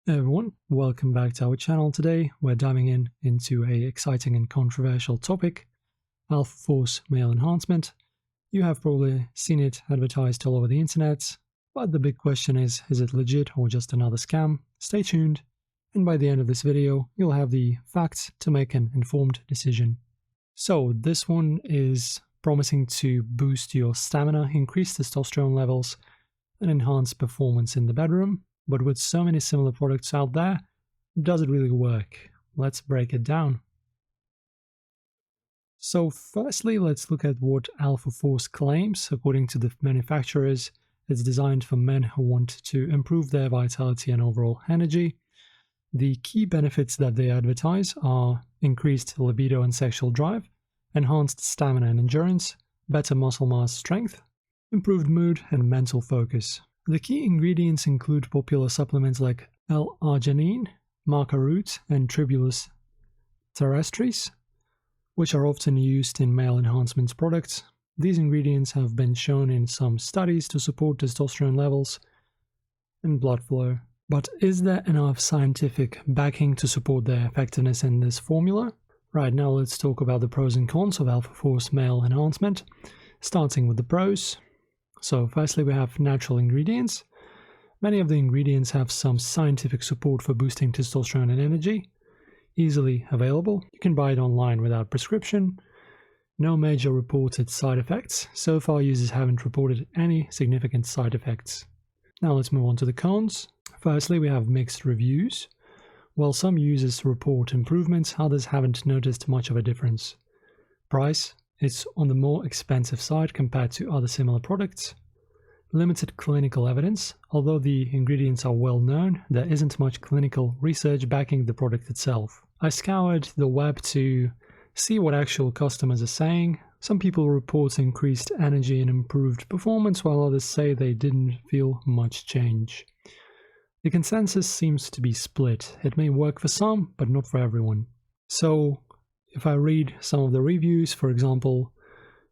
Hey everyone, welcome back to our channel. Today we're diving into a exciting and controversial topic, Alpha Force Male Enhancement. You have probably seen it advertised all over the internet, but the big question is it legit or just another scam? Stay tuned, and by the end of this video you'll have the facts to make an informed decision. So this one is promising to boost your stamina, increase testosterone levels, and enhance performance in the bedroom. But with so many similar products out there, does it really work? Let's break it down. So firstly, let's look at what Alpha Force claims. According to the manufacturers, it's designed for men who want to improve their vitality and overall energy. The key benefits that they advertise are increased libido and sexual drive, enhanced stamina and endurance, better muscle mass strength, improved mood and mental focus. The key ingredients include popular supplements like L-arginine, maca root, and Tribulus terrestris, which are often used in male enhancement products. These ingredients have been shown in some studies to support testosterone levels and blood flow. But is there enough scientific backing to support their effectiveness in this formula? Right, now let's talk about the pros and cons of Alpha Force Male Enhancement, starting with the pros. So firstly, we have natural ingredients. Many of the ingredients have some scientific support for boosting testosterone and energy. Easily available. You can buy it online without prescription. No major reported side effects. So far, users haven't reported any significant side effects. Now let's move on to the cons. Firstly, we have mixed reviews. While some users report improvements, others haven't noticed much of a difference. Price. It's on the more expensive side compared to other similar products. Limited clinical evidence. Although the ingredients are well known, there isn't much clinical research backing the product itself. I scoured the web to see what actual customers are saying. Some people report increased energy and improved performance, while others say they didn't feel much change. The consensus seems to be split. It may work for some, but not for everyone. So, if I read some of the reviews, for example,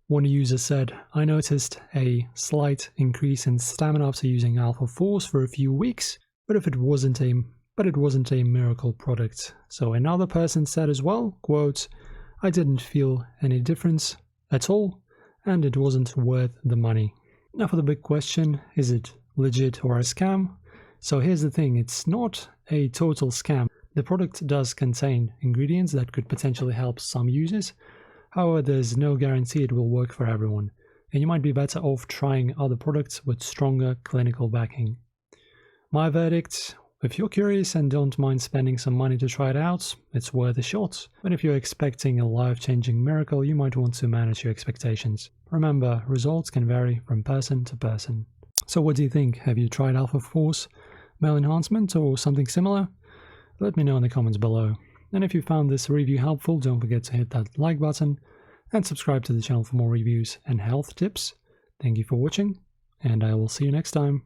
one user said, "I noticed a slight increase in stamina after using Alpha Force for a few weeks, but it wasn't a miracle product." So another person said as well, quote, "I didn't feel any difference at all, and it wasn't worth the money." Now for the big question, is it legit or a scam? So here's the thing, it's not a total scam. The product does contain ingredients that could potentially help some users. However, there's no guarantee it will work for everyone, and you might be better off trying other products with stronger clinical backing. My verdict, if you're curious and don't mind spending some money to try it out, it's worth a shot. But if you're expecting a life-changing miracle, you might want to manage your expectations. Remember, results can vary from person to person. So what do you think? Have you tried Alpha Force Male Enhancement or something similar? Let me know in the comments below. And if you found this review helpful, don't forget to hit that like button and subscribe to the channel for more reviews and health tips. Thank you for watching, and I will see you next time.